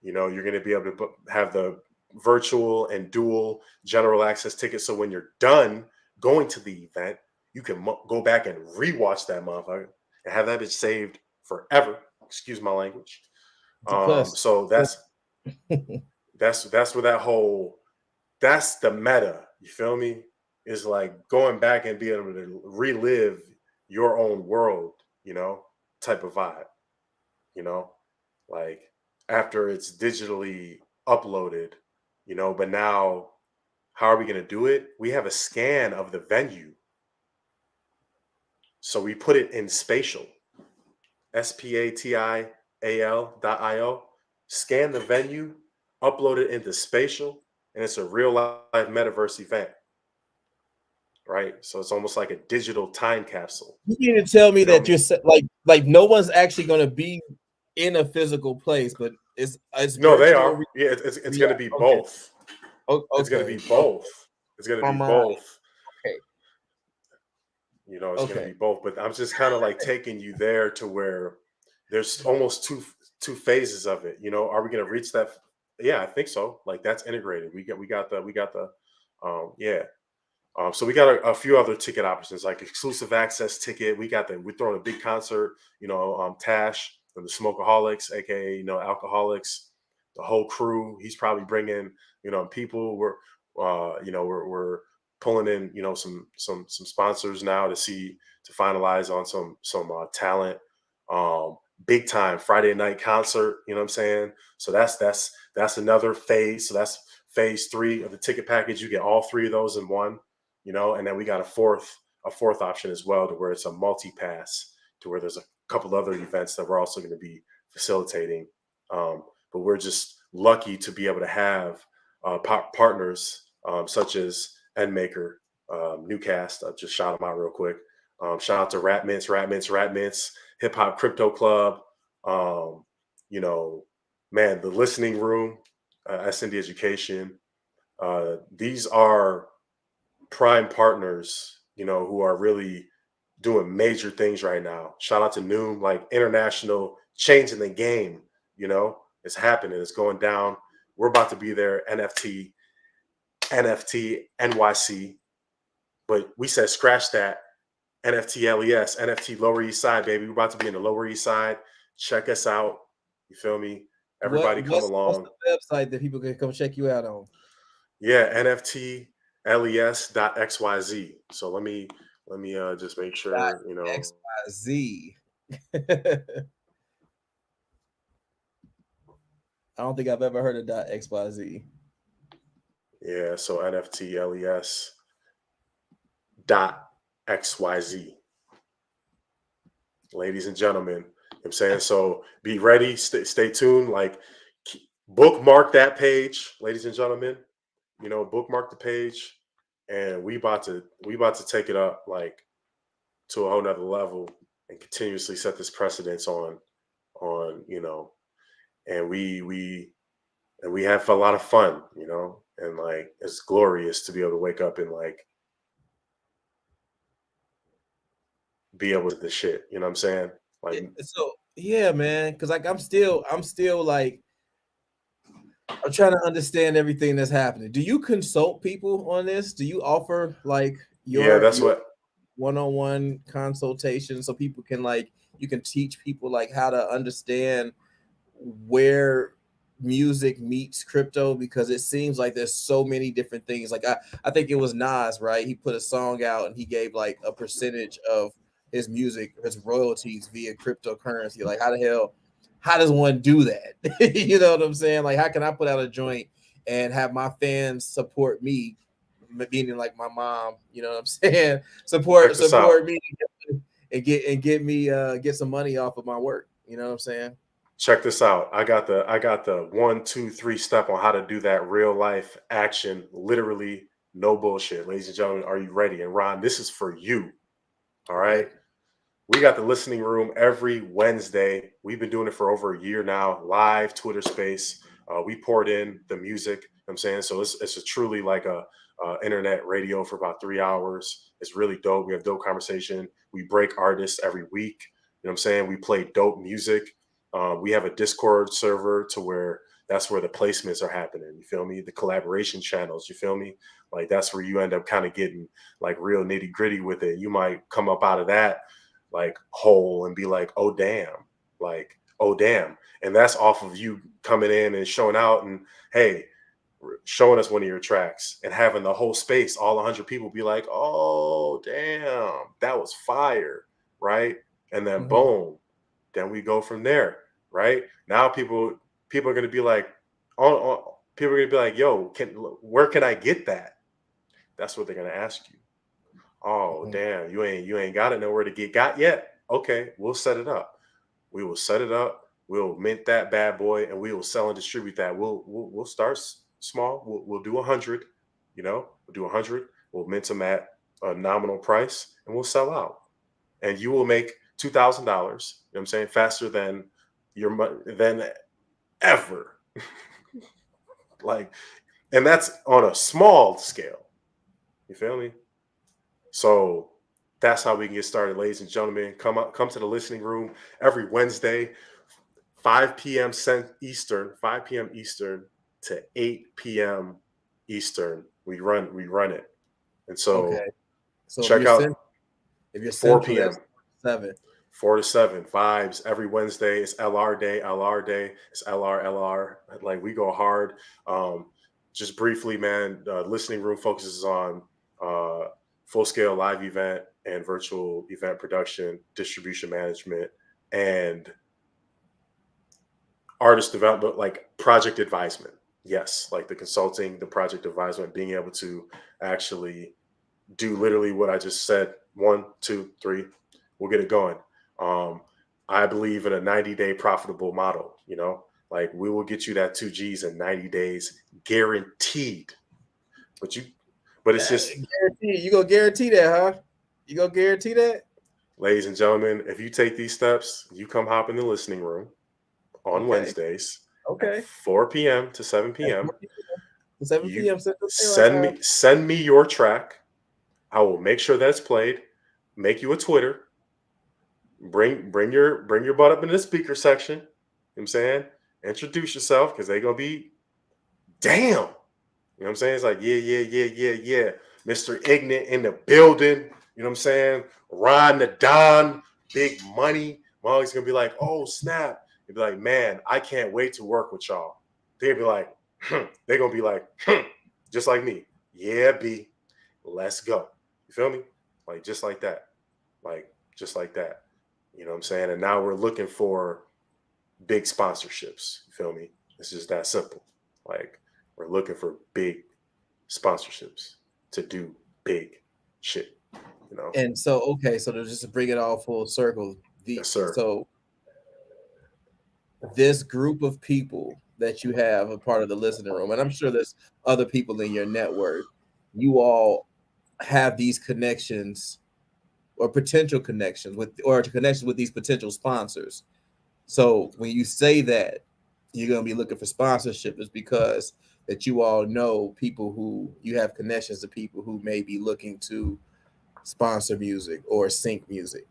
You're going to be able to have the virtual and dual general access tickets. So when you're done going to the event, you can go back and rewatch that motherfucker and have that bitch saved forever. Excuse my language. It's a plus. So that's where that's the meta. You feel me? Is like going back and being able to relive your own world, type of vibe, you know, like after it's digitally uploaded, but now how are we going to do it? We have a scan of the venue. So we put it in spatial, spatial.io, scan the venue, upload it into spatial, and it's a real life metaverse event, right? So it's almost like a digital time capsule. You need to tell me You know that what I mean? like no one's actually going to be in a physical place, but it's No, they virtual. are. Yeah, it's going to be Okay, both. It's going to okay, be both. It's going to be from my both. okay, It's going to okay. be both. But I'm just kind of like taking you there to where there's almost two phases of it. Are we going to reach that? Yeah, I think so. Like that's integrated. We got the yeah. So we got a few other ticket options like exclusive access ticket. We're throwing a big concert. Tash and the Smokeaholics, aka Alcoholics, the whole crew. He's probably bringing people. We're pulling in some sponsors now to finalize on some talent. Big time Friday night concert. You know what I'm saying? So that's another phase. So that's phase 3 of the ticket package. You get all 3 of those in one. And then we got a fourth option as well, to where it's a multi-pass, to where there's a couple other events that we're also going to be facilitating. But we're just lucky to be able to have partners such as Endmaker, Newcast. I'll just shout them out real quick. Shout out to Rat Mints, Hip Hop Crypto Club. Um, man, the Listening Room, SND Education. These are prime partners, who are really doing major things right now. Shout out to Noom, like international, changing the game. It's happening. It's going down. We're about to be there. NFT NYC, but we said scratch that. NFT LES, NFT Lower East Side, baby. We're about to be in the Lower East Side. Check us out. You feel me? Everybody come What's along. the website that people can come check you out on? Yeah, NFTLES.xyz. So let me just make sure, XYZ. I don't think I've ever heard of .xyz. yeah, so NFTLES.xyz. Ladies and gentlemen, I'm saying, so be ready, stay tuned, like bookmark that page, ladies and gentlemen. bookmark the page, and we about to take it up like to a whole nother level and continuously set this precedence on and we have a lot of fun, and like it's glorious to be able to wake up and like be able to the shit. You know what I'm saying? Like, So yeah, man, because like I'm still like I'm trying to understand everything that's happening. Do you consult people on this? Do you offer like yeah, your that's what. one-on-one consultation so people can like you can teach people like how to understand where music meets crypto because it seems like there's so many different things. Like I think it was Nas, right? He put a song out and he gave like a percentage of his music, his royalties via cryptocurrency. Like how does one do that? You know what I'm saying? Like how can I put out a joint and have my fans support me, meaning like my mom, you know what I'm saying? Check this out. Support me and get me get some money off of my work. You know what I'm saying? Check this out. I got the 1, 2, 3 step on how to do that real life action. Literally, no bullshit. Ladies and gentlemen, are you ready? And Ron, this is for you. All Okay. right. We got the listening room every Wednesday. We've been doing it for over a year now, live Twitter space. We poured in the music, you know what I'm saying? So it's a truly like a internet radio for about 3 hours. It's really dope. We have dope conversation. We break artists every week. You know what I'm saying? We play dope music. We have a Discord server to where that's where the placements are happening. You feel me? The collaboration channels. You feel me? Like that's where you end up kind of getting like real nitty gritty with it. You might come up out of that like whole and be like, oh damn. And that's off of you coming in and showing out and hey, showing us one of your tracks and having the whole space, all 100 people be like, oh damn, that was fire, right? And then Mhm. boom, then we go from there, right? Now people are gonna be like, people are gonna be like, yo, where can I get that? That's what they're gonna ask you. Oh Mhm. damn, you ain't got it nowhere to get got yet. Okay, we'll set it up. We will set it up. We'll mint that bad boy, and we will sell and distribute that. We'll start small. We'll do 100. We'll do 100. We'll mint them at a nominal price, and we'll sell out. And you will make $2,000. You know what I'm saying? Faster than than ever. Like, and that's on a small scale. You feel me? So that's how we can get started, ladies and gentlemen. Come to the listening room every Wednesday, 5 p.m. Eastern, 5 p.m. Eastern to 8 p.m. Eastern. We run it. And Okay. so So check out if you're 4 central, p.m. that's 7. 4 to 7 vibes every Wednesday. It's LR day, LR day. It's LR. Like we go hard. Um, just briefly, man. Listening room focuses on uh, full scale live event and virtual event production, distribution management, and artist development, like project advisement. Yes, like the consulting, the project advisement, being able to actually do literally what I just said. 1, 2, 3, we'll get it going. Um, I believe in a 90-day profitable model. Like we will get you that 2 Gs in 90 days, guaranteed. But you, but it's just, Guarantee you gonna guarantee that, huh? You gonna guarantee that? ladies and gentlemen, if you take these steps, you come hop in the listening room on Okay. Wednesdays at Okay. 4 p.m. to 7 At p.m. 4 p.m. to 7 You p.m. Central Daylight send Time. me your track. I will make sure that's played. Make you a Twitter. Bring your butt up in the speaker section. You know what I'm saying? Introduce yourself because they're gonna be damn. You know what I'm saying? It's like, yeah. Mr. Ignat in the building. You know what I'm saying? Ron the Don, big money. Molly's gonna be like, oh snap. He'd be like, man, I can't wait to work with y'all. They'd be like, they're gonna be like, just like me. Yeah, B, let's go. You feel me? Like just like that. Like just like that. You know what I'm saying? And now we're looking for big sponsorships. You feel me? It's just that simple. Like we're looking for big sponsorships to do big shit. You know? And so okay, so to just to bring it all full circle, Yes, sir. so this group of people that you have a part of the listening room, and I'm sure there's other people in your network, you all have these connections or potential connections with or connections with these potential sponsors. So when you say that you're going to be looking for sponsorship, is because that you all know people who you have connections to people who may be looking to sponsor music or sync music.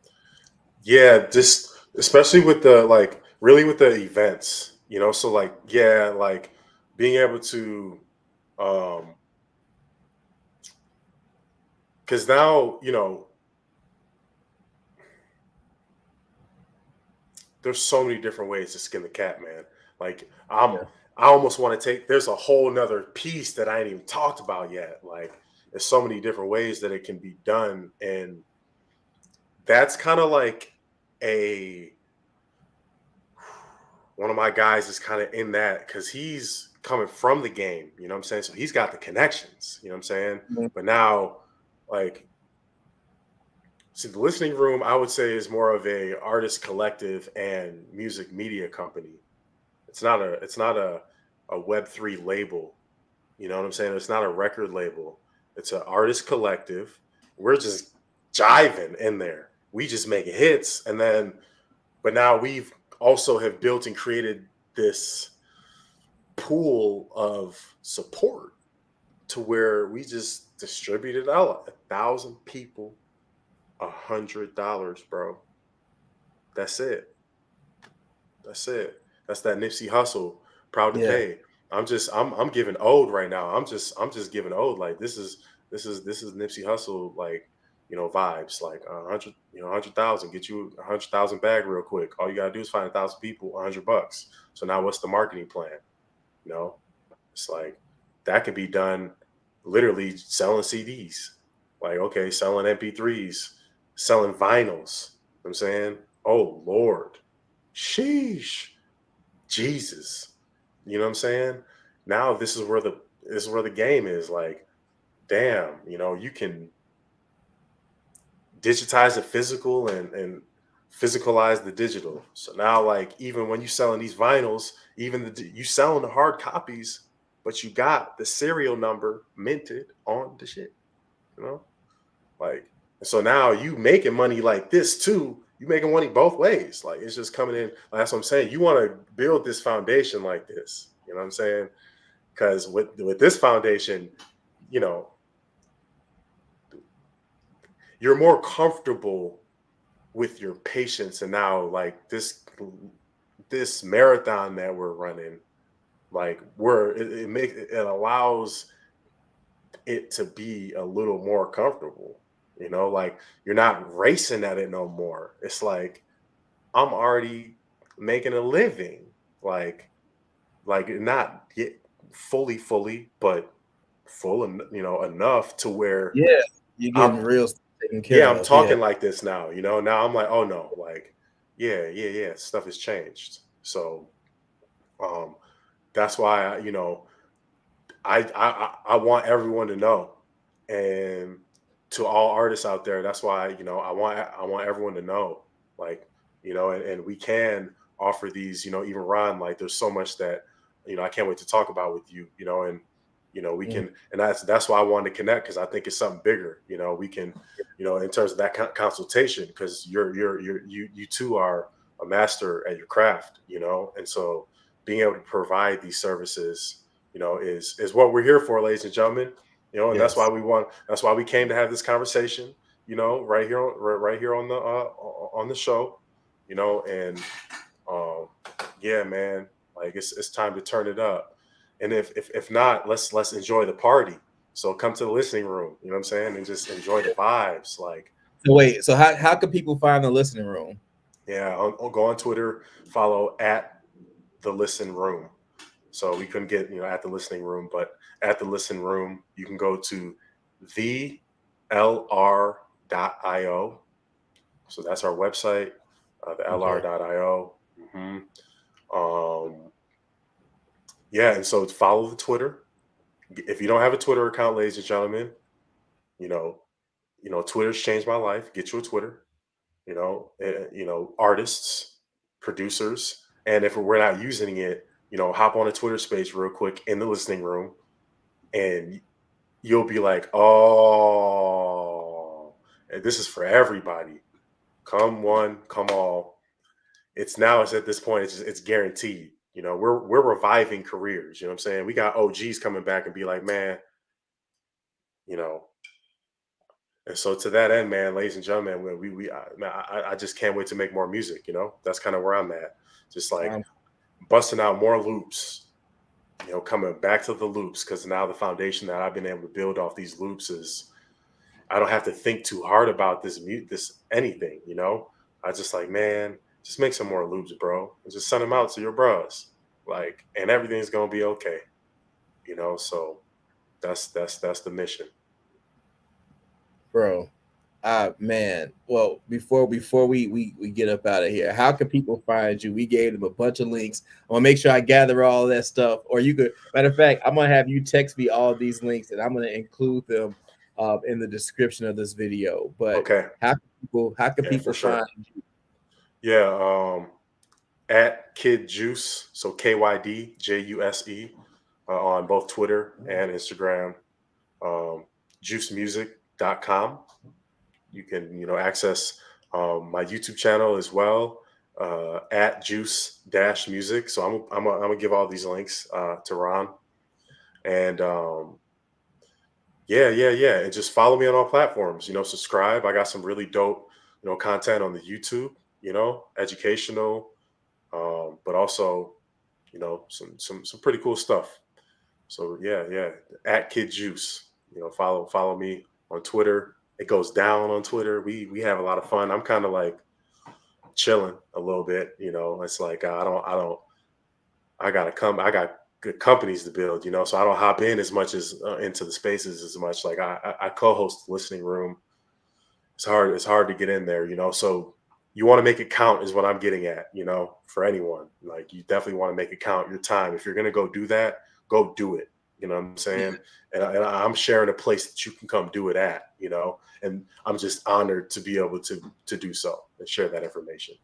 Yeah, just especially with the like really with the events, so like yeah, like being able to um because now, there's so many different ways to skin the cat, man. Like Yeah. I almost want to take there's a whole nother piece that I ain't even talked about yet. Like there's so many different ways that it can be done. And that's kind of like a one of my guys is kind of in that because he's coming from the game, you know what I'm saying? So he's got the connections, you know what I'm saying? Mhm. But now, like, see, the listening room, I would say, is more of a artist collective and music media company. It's not a Web3 label. You know what I'm saying? It's not a record label. It's an artist collective. We're just jiving in there. We just make hits, and then, but now we've also have built and created this pool of support to where we just distributed out 1,000 people, $100, bro. That's it. That's it. That's that Nipsey hustle. Proud to Yeah. pay. I'm giving ode right now. I'm just giving ode. Like this is Nipsey hustle, like, vibes. Like 100, 100,000, get you 100,000 bag real quick. All you gotta do is find 1,000 people, $100. So now what's the marketing plan? You know, it's like that could be done literally selling CDs. Like, okay, selling MP3s, selling vinyls. You know what I'm saying, oh Lord, sheesh, Jesus. You know what I'm saying? Now this is where the game is. Like, damn, you can digitize the physical and physicalize the digital. So now, like, even when you selling these vinyls, even you selling the hard copies, but you got the serial number minted on the shit. You know, like, so now you making money like this too. You making money both ways. Like, it's just coming in. Like, that's what I'm saying. You want to build this foundation like this. You know what I'm saying? Because with this foundation, you know, you're more comfortable with your patience. And now, like, this marathon that we're running, like, it allows it to be a little more comfortable. Like, you're not racing at it no more. It's like I'm already making a living, like not yet fully, but full, and enough to where Yeah. You're I'm getting real taken care yeah, I'm of. Yeah. talking like this now. Now I'm like, oh no, like, yeah, stuff has changed. So um that's why I want everyone to know, and to all artists out there, that's why I want everyone to know, like, and we can offer these, even Ron, like, there's so much that I can't wait to talk about with you, and we Mm. can, and that's why I wanted to connect, because I think it's something bigger. We can, in terms of that consultation, because you too are a master at your craft, and so being able to provide these services, is what we're here for, ladies and gentlemen. And that's why Yes. we came to have this conversation, right here on the show, and um, yeah, man, like, it's time to turn it up. And if not, let's enjoy the party. So come to the listening room, you know what I'm saying, and just enjoy the vibes. Like, So wait. So how can people find the listening room? yeah, go on Twitter, follow at the listen room. So we couldn't get, at the listening room, but at the listen room, you can go to the lr.io. So that's our website, the Okay. lr.io. Um, yeah, and so follow the Twitter. If you don't have a Twitter account, ladies and gentlemen, you know, Twitter's changed my life. Get you a Twitter. Artists, producers, and if we're not using it, hop on a Twitter space real quick in the listening room, and you'll be like, oh, this is for everybody. Come one, come all. It's at this point, it's guaranteed. We're reviving careers. You know what I'm saying? We got OGs coming back and be like, man, you know. And so to that end, man, ladies and gentlemen, I just can't wait to make more music. That's kind of where I'm at. Just like busting out more loops. Coming back to the loops, because now the foundation that I've been able to build off these loops is I don't have to think too hard about this anything. I just like, man, just make some more loops, bro, and just send them out to your bros, like, and everything's gonna be okay. So that's the mission, bro. Man. Well, before we get up out of here, how can people find you? We gave them a bunch of links. I'm gonna make sure I gather all that stuff. Or you could, matter of fact, I'm gonna have you text me all these links, and I'm gonna include them in the description of this video. But okay? how can Yeah, people for sure. find you? Yeah, at Kid Juice, so KYDJUSE, on both Twitter and Instagram. JuiceMusic.com. You can access my YouTube channel as well, at Juice-Music. So I'm gonna give all these links to Ron, and yeah, and just follow me on all platforms. Subscribe. I got some really dope content on the YouTube. Educational, but also some pretty cool stuff. So yeah, at Kid Juice. Follow me on Twitter. It goes down on Twitter. We have a lot of fun. I'm kind of like chilling a little bit. It's like I got good companies to build. So I don't hop in as much as into the spaces as much. Like I co-host the listening room. It's hard to get in there. So you want to make it count is what I'm getting at. For anyone, like, you definitely want to make it count, your time. If you're gonna go do that, go do it. You know what I'm saying? And I'm sharing a place that you can come do it at. And I'm just honored to be able to do so and share that information.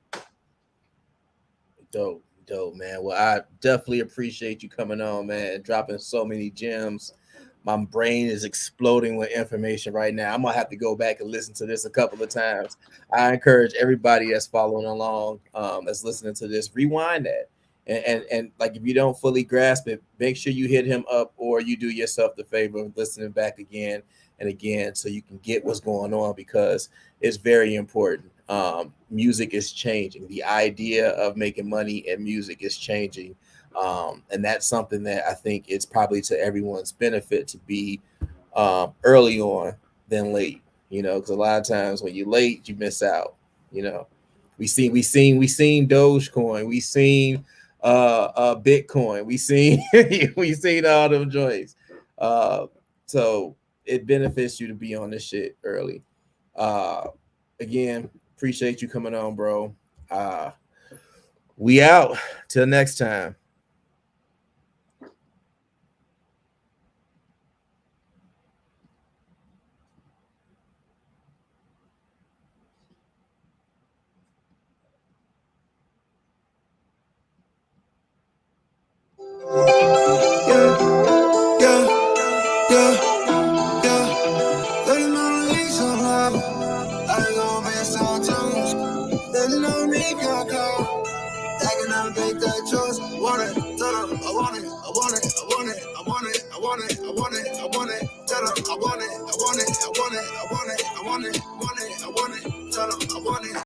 Dope, man. Well, I definitely appreciate you coming on, man, and dropping so many gems. My brain is exploding with information right now. I'm gonna have to go back and listen to this a couple of times. I encourage everybody that's following along, that's listening to this, rewind that. And like, if you don't fully grasp it, make sure you hit him up, or you do yourself the favor of listening back again and again, so you can get what's going on, because it's very important. Music is changing. The idea of making money in music is changing. And that's something that I think it's probably to everyone's benefit to be early on than late, because a lot of times when you're late, you miss out. We seen Dogecoin, we seen Bitcoin, we seen we seen all them joints. So it benefits you to be on this shit early. Again, appreciate you coming on, bro. We out till next time.